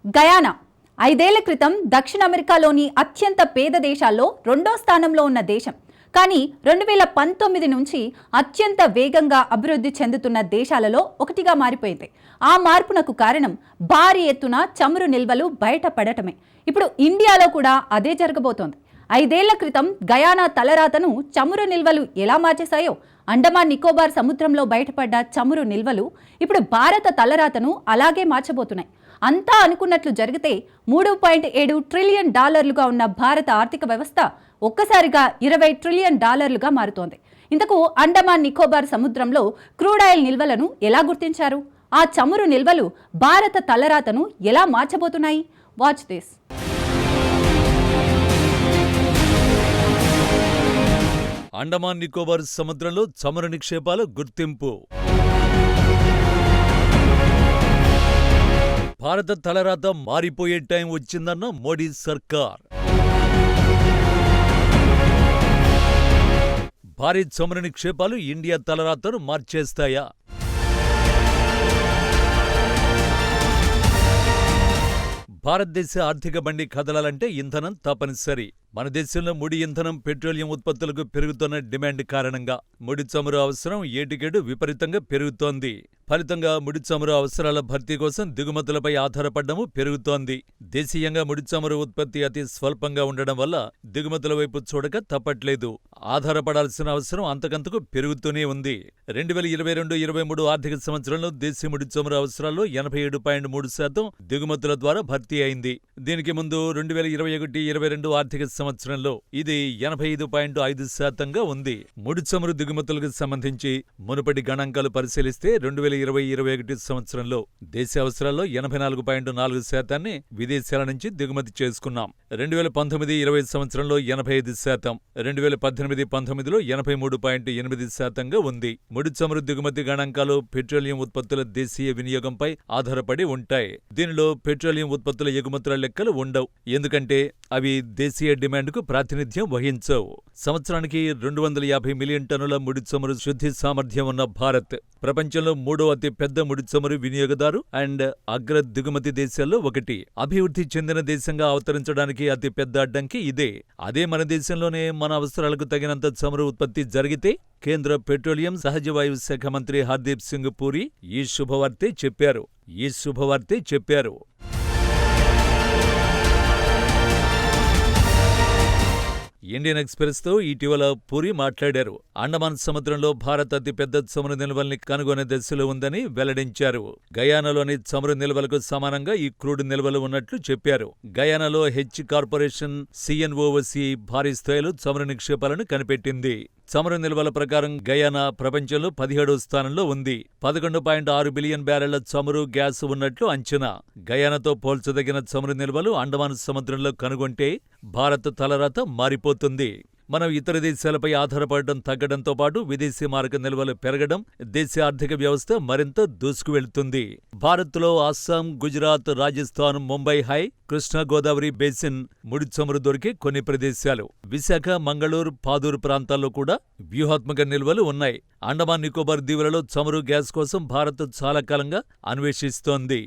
Guyana 5 ఏళ్ల క్రితం దక్షిణ అమెరికాలోని అత్యంత పేద దేశాల్లో రెండో స్థానంలో ఉన్న దేశం. కానీ 2019 నుంచి అత్యంత వేగంగా అభివృద్ధి చెందుతున్న దేశాలలో ఒకటిగా మారిపోయింది. ఆ మార్పునకు కారణం భారీ ఎత్తున చమురు నిల్వలు బయటపడటమే. ఇప్పుడు ఇండియాలో కూడా అదే జరగబోతోంది. 5 ఏళ్ల క్రితం గయానా తలరాతను చమురు నిల్వలు ఎలా మార్చేశాయో, అండమాన్ నికోబార్ సముద్రంలో బయటపడ్డ చమురు నిల్వలు ఇప్పుడు భారత తలరాతను అలాగే మార్చబోతున్నాయి. అంతా అనుకున్నట్లు జరిగితే $3.7 ట్రిలియన్ ఉన్న భారత ఆర్థిక వ్యవస్థ ఒక్కసారిగా $20 ట్రిలియన్ మారుతోంది. ఇంతకు అండమాన్ నికోబార్ సముద్రంలో క్రూడ్ ఆయిల్ నిల్వలను ఎలా గుర్తించారు? ఆ చమురు నిల్వలు భారత తలరాతను ఎలా మార్చబోతున్నాయి? Watch this. అండమాన్ నికోబార్ సముద్రంలో చమురు నిక్షేపాల గుర్తింపు. భారత తలరాత మారిపోయే టైం వచ్చిందన్న మోడీ సర్కార్. భారీ చమురు నిక్షేపాలు ఇండియా తలరాతను మార్చేస్తాయా? భారతదేశ ఆర్థిక బండి కదలాలంటే ఇంధనం తప్పనిసరి. మన దేశంలో ముడి ఇంధనం, పెట్రోలియం ఉత్పత్తులకు పెరుగుతున్న డిమాండ్ కారణంగా ముడి చమురు అవసరం ఏటికేడు విపరీతంగా పెరుగుతోంది. ఫలితంగా ముడి చమురు అవసరాల భర్తీ కోసం దిగుమతులపై ఆధారపడము పెరుగుతోంది. దేశీయంగా ముడి చమురు ఉత్పత్తి అతి స్వల్పంగా ఉండడం వల్ల దిగుమతుల వైపు చూడక తప్పట్లేదు. ఆధారపడాల్సిన అవసరం అంతకంతకు పెరుగుతూనే ఉంది. 2022-23 ఆర్థిక సంవత్సరంలో దేశీయ ముడి చమురు అవసరాల్లో 87.3% దిగుమతుల ద్వారా భర్తీ అయింది. దీనికి ముందు 2021-22 ఆర్థిక సంవత్సరంలో ఇది 85.5%గా ఉంది. ముడి చమురు దిగుమతులకు సంబంధించి మునుపటి గణాంకాలు పరిశీలిస్తే 2020-21 సంవత్సరంలో దేశ అవసరాల్లో 84.4% విదేశాల నుంచి దిగుమతి చేసుకున్నాం. 2019-20 సంవత్సరంలో 85%, 2018-19లో 83.8%గా ఉంది. ముడి చమురు దిగుమతి గణాంకాలు పెట్రోలియం ఉత్పత్తుల దేశీయ వినియోగంపై ఆధారపడి ఉంటాయి. దీనిలో పెట్రోలియం ఉత్పత్తుల ఎగుమతుల లెక్కలు ఉండవు, ఎందుకంటే అవి దేశీయ డిమాండ్కు ప్రాతినిధ్యం వహించవు. సంవత్సరానికి 250 మిలియన్ టన్నుల ముడి చమురు శుద్ధి సామర్థ్యం ఉన్న భారత్ ప్రపంచంలో 3వ అతి పెద్ద ముడి చమురు వినియోగదారు అండ్ అగ్ర దిగుమతి దేశాల్లో ఒకటి. అభివృద్ధి చెందిన దేశంగా అవతరించడానికి అతి పెద్ద అడ్డంకి ఇదే. అదే మన దేశంలోనే మన అవసరాలకు తగినంత చమురు ఉత్పత్తి జరిగితే కేంద్ర పెట్రోలియం, సహజవాయువు శాఖ మంత్రి హర్దీప్ సింగ్ పూరి ఈ శుభవార్తే చెప్పారు. ఇండియన్ ఎక్స్‌ప్రెస్ తో ఇటీవల పూరి మాట్లాడారు. అండమాన్ సముద్రంలో భారత్ అతిపెద్ద చమురు నిల్వల్ని కనుగొనే దశలో ఉందని వెల్లడించారు. గయానాలోని చమురు నిల్వలకు సమానంగా ఈ క్రూడ్ నిల్వలు ఉన్నట్లు చెప్పారు. గయానాలో హెచ్ కార్పొరేషన్ CNOOC భారీ స్థాయిలో చమురు నిక్షేపాలను కనిపెట్టింది. చమురు నిల్వల ప్రకారం గయానా ప్రపంచంలో 17వ స్థానంలో ఉంది. 11.6 బిలియన్ బ్యారెళ్ల చమురు, గ్యాస్ ఉన్నట్లు అంచనా. గయానాతో పోల్చదగిన చమురు నిల్వలు అండమాన్ సముద్రంలో కనుగొంటే భారత తలరాత మారిపోతుంది. మనం ఇతర దేశాలపై ఆధారపడడం తగ్గడంతో పాటు విదేశీ మారక నిల్వలు పెరగడం దేశ ఆర్థిక వ్యవస్థ మరింత దూసుకువెళ్తుంది. భారత్లో అస్సాం, గుజరాత్, రాజస్థాన్, ముంబై హై, కృష్ణా గోదావరి బేసిన్ ముడి చమురు దొరికే కొన్ని ప్రదేశాలు. విశాఖ, మంగళూరు, పాదూరు ప్రాంతాల్లో కూడా వ్యూహాత్మక నిల్వలు ఉన్నాయి. అండమాన్ నికోబార్ దీవులలో చమురు, గ్యాస్ కోసం భారత్ చాలా కాలంగా అన్వేషిస్తోంది.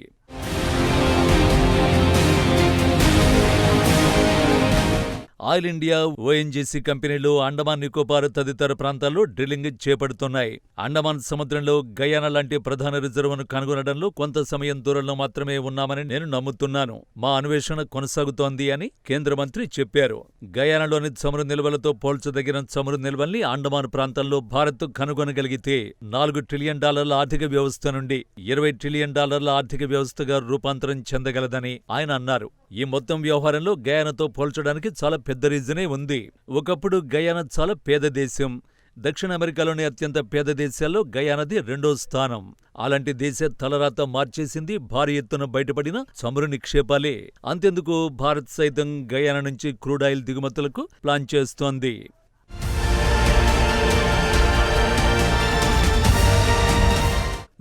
ఆయిల్ ఇండియా, ONGC కంపెనీలు అండమాన్ నికోబార్ తదితర ప్రాంతాల్లో డ్రిల్లింగ్ చేపడుతున్నాయి. అండమాన్ సముద్రంలో గయానా లాంటి ప్రధాన రిజర్వును కనుగొనడంలో కొంత సమయం దూరంలో మాత్రమే ఉన్నామని నేను నమ్ముతున్నాను. మా అన్వేషణ కొనసాగుతోంది అని కేంద్ర మంత్రి చెప్పారు. గయానాలోని చమురు నిల్వలతో పోల్చదగిన చమురు నిల్వల్ని అండమాన్ ప్రాంతంలో భారత్ కనుగొనగలిగితే $4 ట్రిలియన్ ఆర్థిక వ్యవస్థ నుండి $20 ట్రిలియన్ ఆర్థిక వ్యవస్థగా రూపాంతరం చెందగలదని ఆయన అన్నారు. ఈ మొత్తం వ్యవహారంలో గయానాతో పోల్చడానికి చాలా పెద్ద రీజనే ఉంది. ఒకప్పుడు గయానా చాలా పేద దేశం. దక్షిణ అమెరికాలోని అత్యంత పేద దేశాల్లో గయానాది 2వ స్థానం. అలాంటి దేశ తలరాత మార్చేసింది భారీ ఎత్తున బయటపడిన చమురు నిక్షేపాలే. అంతెందుకు భారత్ సైతం గయానా నుంచి క్రూడ్ ఆయిల్ దిగుమతులకు ప్లాన్ చేస్తోంది.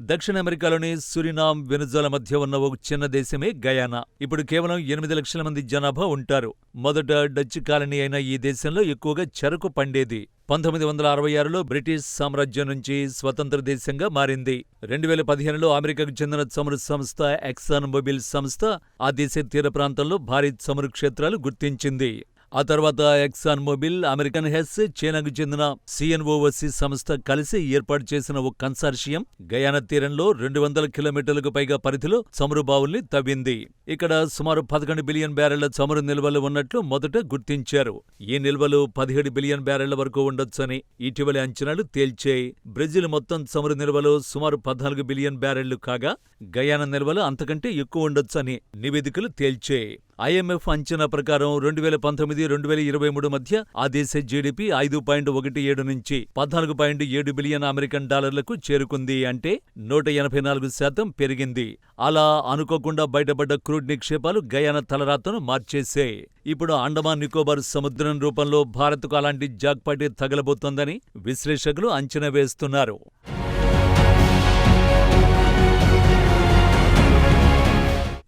దక్షిణ అమెరికాలోని సురినామ్, వెనుజులా మధ్య ఉన్న ఒక చిన్న దేశమే గయానా. ఇప్పుడు కేవలం 8 లక్షల మంది జనాభా ఉంటారు. మొదట డచ్ కాలనీ అయిన ఈ దేశంలో ఎక్కువగా చెరకు పండేది. 1966లో బ్రిటిష్ సామ్రాజ్యం నుంచి స్వతంత్ర దేశంగా మారింది. 2015లో అమెరికాకు చెందిన చమురు సంస్థ ఎక్సాన్ మొబిల్ సంస్థ ఆ దేశ తీర ప్రాంతంలో భారీ చమురు క్షేత్రాలు గుర్తించింది. ఆ తర్వాత ఎక్సాన్ మొబిల్, అమెరికన్ హెస్, చైనాకు చెందిన సిఎన్ఓఓసి సంస్థ కలిసి ఏర్పాటు చేసిన ఓ కన్సార్షియం గయానా తీరంలో 200 కిలోమీటర్లకు పైగా పరిధిలో చమురు బావుల్ని తవ్వింది. ఇక్కడ సుమారు 11 బిలియన్ బ్యారెళ్ల చమురు నిల్వలు ఉన్నట్లు మొదట గుర్తించారు. ఈ నిల్వలు 17 బిలియన్ బ్యారెళ్ల వరకు ఉండొచ్చని ఇటీవలి అంచనాలు తేల్చాయి. బ్రెజిల్ మొత్తం చమురు నిల్వలు సుమారు 14 బిలియన్ బ్యారెళ్లు కాగా, గయానా నిల్వలు అంతకంటే ఎక్కువ ఉండొచ్చని నివేదికలు తేల్చాయి. ఐఎంఎఫ్ అంచనా ప్రకారం 2019-2023 మధ్య ఆ దేశ జీడీపీ 5.17 నుంచి 14.7 బిలియన్ అమెరికన్ డాలర్లకు చేరుకుంది. అంటే 184% పెరిగింది. అలా అనుకోకుండా బయటపడ్డ క్రూడ్ నిక్షేపాలు గయానా తలరాతను మార్చేశాయి. ఇప్పుడు అండమాన్ నికోబార్ సముద్రం రూపంలో భారత్కు అలాంటి జాక్పాటే తగలబోతోందని విశ్లేషకులు అంచనా వేస్తున్నారు.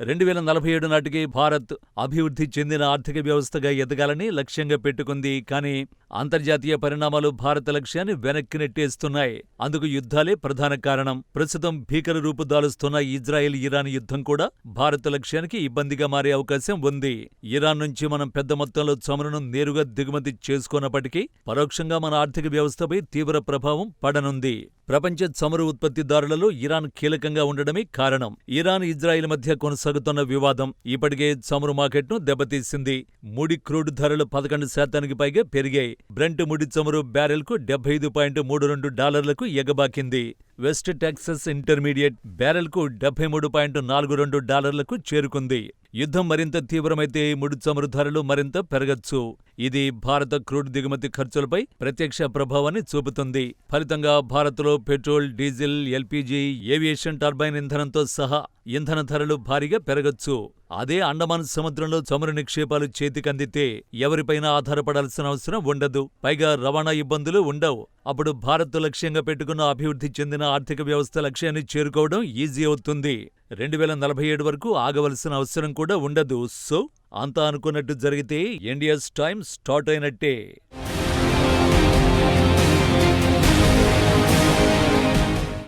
2047 నాటికి భారత్ అభివృద్ధి చెందిన ఆర్థిక వ్యవస్థగా ఎదగాలని లక్ష్యంగా పెట్టుకుంది. కానీ అంతర్జాతీయ పరిణామాలు భారత లక్ష్యాన్ని వెనక్కి నెట్టేస్తున్నాయి. అందుకు యుద్ధాలే ప్రధాన కారణం. ప్రస్తుతం భీకర రూపు దాలుస్తున్న ఇజ్రాయెల్-ఇరాన్ యుద్ధం కూడా భారత లక్ష్యానికి ఇబ్బందిగా మారే అవకాశం ఉంది. ఇరాన్ నుంచి మనం పెద్ద మొత్తంలో చమురును నేరుగా దిగుమతి చేసుకున్నప్పటికీ పరోక్షంగా మన ఆర్థిక వ్యవస్థపై తీవ్ర ప్రభావం పడనుంది. ప్రపంచ చమురు ఉత్పత్తిదారులలో ఇరాన్ కీలకంగా ఉండడమే కారణం. ఇరాన్, ఇజ్రాయెల్ మధ్య కొనసాగుతున్న వివాదం ఇప్పటికే చమురు మార్కెట్ను దెబ్బతీసింది. ముడి క్రూడ్ ధరలు 11% పైగా పెరిగాయి. బ్రెంట్ ముడి చమురు బ్యారెల్కు $75.32 ఎగబాకింది. వెస్ట్ టెక్సస్ ఇంటర్మీడియట్ బ్యారెల్కు $73.42 చేరుకుంది. యుద్ధం మరింత తీవ్రమైతే ముడి చమురు ధరలు మరింత పెరగచ్చు. ఇది భారత క్రూడ్ దిగుమతి ఖర్చులపై ప్రత్యక్ష ప్రభావాన్ని చూపుతుంది. ఫలితంగా భారత్లో petrol, diesel, LPG, aviation turbine ఇంధనంతో సహా ఇంధన ధరలు భారీగా పెరగచ్చు. అదే అండమాన్ సముద్రంలో చమురు నిక్షేపాలు చేతికందితే ఎవరిపైనా ఆధారపడాల్సిన అవసరం ఉండదు. పైగా రవాణా ఇబ్బందులు ఉండవు. అప్పుడు భారత్ లక్ష్యంగా పెట్టుకున్న అభివృద్ధి చెందిన ఆర్థిక వ్యవస్థ లక్ష్యాన్ని చేరుకోవడం ఈజీ అవుతుంది. 2047 వరకు ఆగవలసిన అవసరం కూడా ఉండదు. సో అంతా అనుకున్నట్టు జరిగితే ఇండియాస్ టైం స్టార్ట్ అయినట్టే.